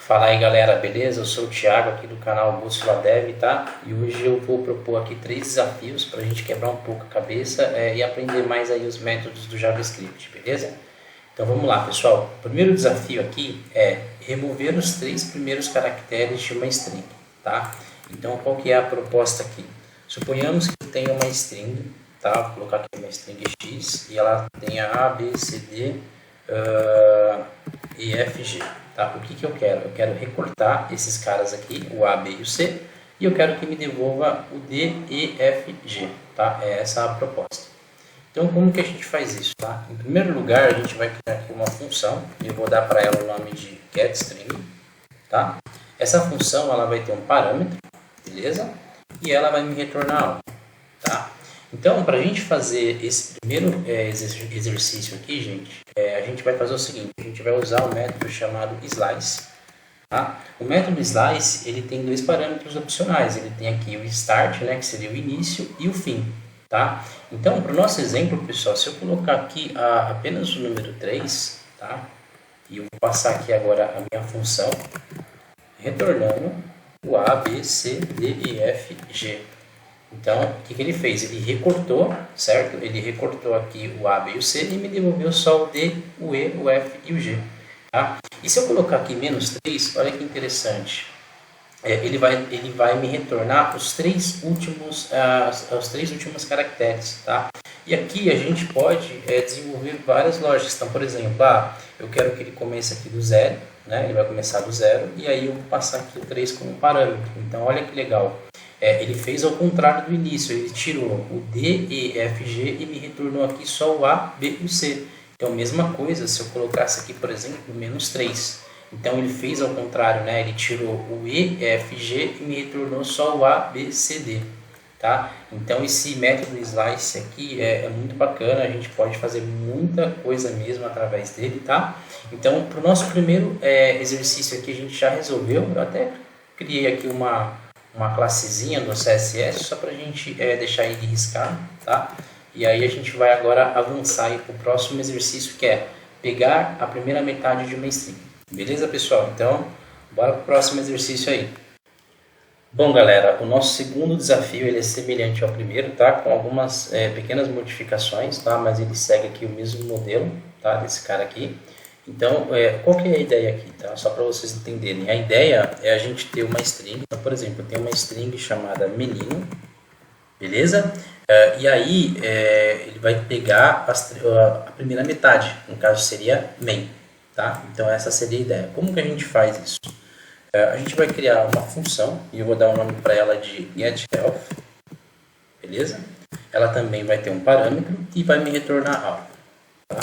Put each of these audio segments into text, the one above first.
Fala aí galera, beleza? Eu sou o Thiago aqui do canal Bússola Dev, tá? E hoje eu vou propor aqui 3 desafios para a gente quebrar um pouco a cabeça e aprender mais aí os métodos do JavaScript, beleza? Então vamos lá pessoal, o primeiro desafio aqui é remover os 3 primeiros caracteres de uma string, tá? Então qual que é a proposta aqui? Suponhamos que eu tenha uma string, tá? Vou colocar aqui uma string x e ela tenha A, B, C, D e F, G. Tá? O que eu quero? Eu quero recortar esses caras aqui, o A, B e o C, e eu quero que me devolva o D, E, F, G. Tá? É essa a proposta. Então, como que a gente faz isso? Tá? Em primeiro lugar, a gente vai criar aqui uma função, e eu vou dar para ela o nome de getString. Tá? Essa função ela vai ter um parâmetro, beleza? E ela vai me retornar algo. Tá? Então, para a gente fazer esse primeiro exercício aqui, gente, a gente vai fazer o seguinte, a gente vai usar o método chamado slice. Tá? O método slice, ele tem 2 parâmetros opcionais, ele tem aqui o start, né, que seria o início, e o fim. Tá? Então, para o nosso exemplo, pessoal, se eu colocar aqui apenas o número 3, tá? E eu vou passar aqui agora a minha função, retornando o A, B, C, D, E, F, G. Então, o que ele fez? Ele recortou, certo? Ele recortou aqui o A, B e o C e me devolveu só o D, o E, o F e o G. Tá? E se eu colocar aqui menos 3, olha que interessante. Ele vai me retornar os 3 últimos caracteres. Tá? E aqui a gente pode desenvolver várias lógicas. Então, por exemplo, eu quero que ele comece aqui do 0, né? Ele vai começar do 0 e aí eu vou passar aqui o 3 como parâmetro. Então, olha que legal. Ele fez ao contrário do início, ele tirou o D, E, F, G e me retornou aqui só o A, B e o C. Então, mesma coisa se eu colocasse aqui, por exemplo, menos 3. Então, ele fez ao contrário, né? Ele tirou o E, F, G e me retornou só o A, B, C, D. Tá? Então, esse método slice aqui é muito bacana, a gente pode fazer muita coisa mesmo através dele, tá? Então, para o nosso primeiro exercício aqui, a gente já resolveu. Eu até criei aqui uma classezinha no CSS só para a gente deixar ele riscado, tá? E aí a gente vai agora avançar para o próximo exercício, que é pegar a primeira metade de uma string. Beleza, pessoal? Então, bora para o próximo exercício aí. Bom, galera, o nosso segundo desafio ele é semelhante ao primeiro, tá? Com algumas pequenas modificações, tá? Mas ele segue aqui o mesmo modelo, tá? Desse cara aqui. Então, qual que é a ideia aqui, tá? Só para vocês entenderem. A ideia é a gente ter uma string. Então, por exemplo, eu tenho uma string chamada menino, beleza? E aí, ele vai pegar a primeira metade. No caso, seria main, tá? Então, essa seria a ideia. Como que a gente faz isso? A gente vai criar uma função, e eu vou dar o nome para ela de getHealth, beleza? Ela também vai ter um parâmetro e vai me retornar algo, tá?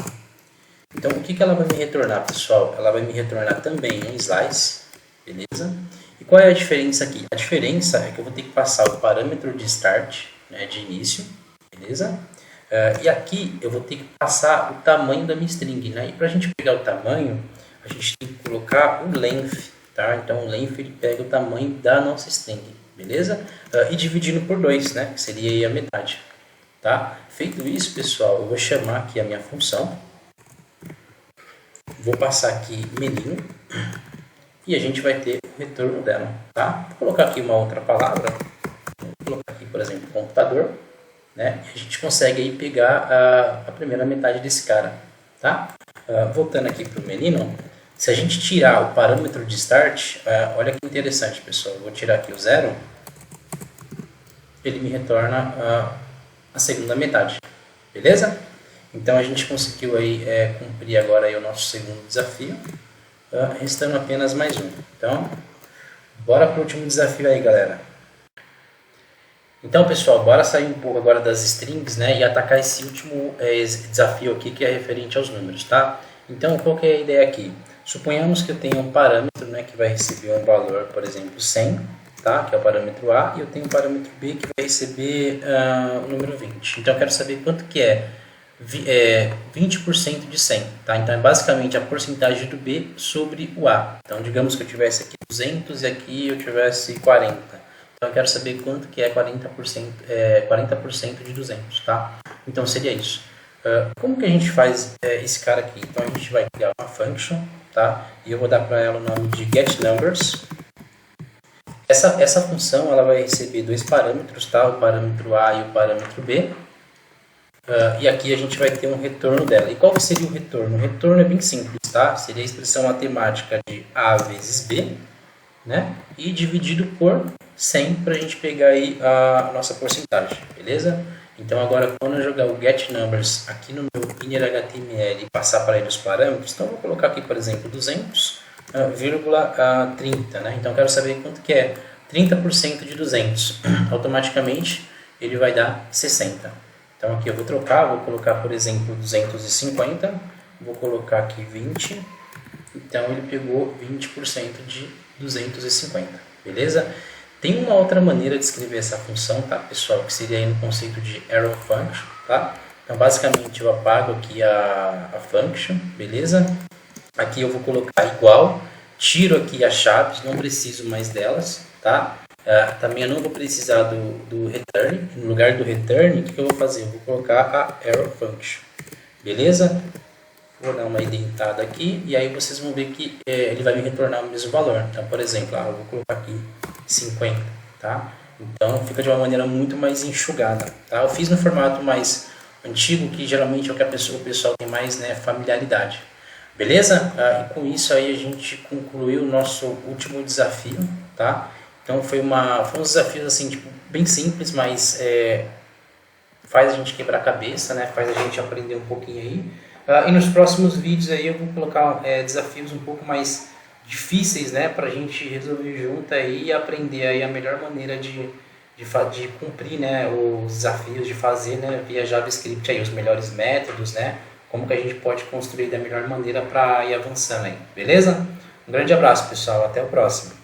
Então, o que ela vai me retornar, pessoal? Ela vai me retornar também um slice, beleza? E qual é a diferença aqui? A diferença é que eu vou ter que passar o parâmetro de start, né, de início, beleza? E aqui eu vou ter que passar o tamanho da minha string, né? E para a gente pegar o tamanho, a gente tem que colocar o length, tá? Então, o length ele pega o tamanho da nossa string, beleza? E dividindo por 2, né? Que seria aí a metade, tá? Feito isso, pessoal, eu vou chamar aqui a minha função. Vou passar aqui menino e a gente vai ter o retorno dela, tá? Vou colocar aqui uma outra palavra, vou colocar aqui, por exemplo, computador, né? E a gente consegue aí pegar a primeira metade desse cara, tá? Voltando aqui para o menino, se a gente tirar o parâmetro de start, olha que interessante, pessoal. Eu vou tirar aqui o 0, ele me retorna a segunda metade, beleza? Então, a gente conseguiu aí, cumprir agora aí o nosso segundo desafio, restando apenas mais um. Então, bora para o último desafio aí, galera. Então, pessoal, bora sair um pouco agora das strings, né, e atacar esse último desafio aqui, que é referente aos números, tá? Então, qual que é a ideia aqui? Suponhamos que eu tenha um parâmetro, né, que vai receber um valor, por exemplo, 100, tá? Que é o parâmetro A, e eu tenho um parâmetro B que vai receber o número 20. Então, eu quero saber quanto que é 20% de 100, tá? Então, é basicamente a porcentagem do B sobre o A. Então, digamos que eu tivesse aqui 200 e aqui eu tivesse 40. Então, eu quero saber quanto que é 40% de 200, tá? Então, seria isso. Como que a gente faz esse cara aqui? Então, a gente vai criar uma function tá? E eu vou dar para ela o nome de getNumbers. Essa função ela vai receber dois parâmetros, tá? O parâmetro A e o parâmetro B. E aqui a gente vai ter um retorno dela. E qual que seria o retorno? O retorno é bem simples, tá? Seria a expressão matemática de A vezes B, né? E dividido por 100 para a gente pegar aí a nossa porcentagem, beleza? Então agora quando eu jogar o getNumbers aqui no meu inner.html e passar para ele os parâmetros, então eu vou colocar aqui, por exemplo, 200,30, né? Então eu quero saber quanto que é 30% de 200. Automaticamente ele vai dar 60. Então aqui eu vou trocar, vou colocar, por exemplo, 250, vou colocar aqui 20, então ele pegou 20% de 250, beleza? Tem uma outra maneira de escrever essa função, tá, pessoal, que seria aí no conceito de arrow function, tá? Então basicamente eu apago aqui a function, beleza? Aqui eu vou colocar igual, tiro aqui as chaves, não preciso mais delas, tá? Também eu não vou precisar do return. No lugar do return, o que eu vou fazer? Eu vou colocar a arrow function, beleza? Vou dar uma indentada aqui e aí vocês vão ver que ele vai me retornar o mesmo valor. Então, por exemplo, eu vou colocar aqui 50, tá? Então fica de uma maneira muito mais enxugada, tá? Eu fiz no formato mais antigo, que geralmente é o que o pessoal tem mais, né, familiaridade, beleza? E com isso aí a gente concluiu o nosso último desafio, tá? Então foi um desafio assim, tipo, bem simples, mas faz a gente quebrar a cabeça, né? Faz a gente aprender um pouquinho aí. E nos próximos vídeos aí eu vou colocar desafios um pouco mais difíceis, né? Para a gente resolver junto aí e aprender aí a melhor maneira de cumprir, né, os desafios, de fazer, né, via JavaScript aí, os melhores métodos, né? Como que a gente pode construir da melhor maneira para ir avançando aí, beleza? Um grande abraço, pessoal. Até o próximo.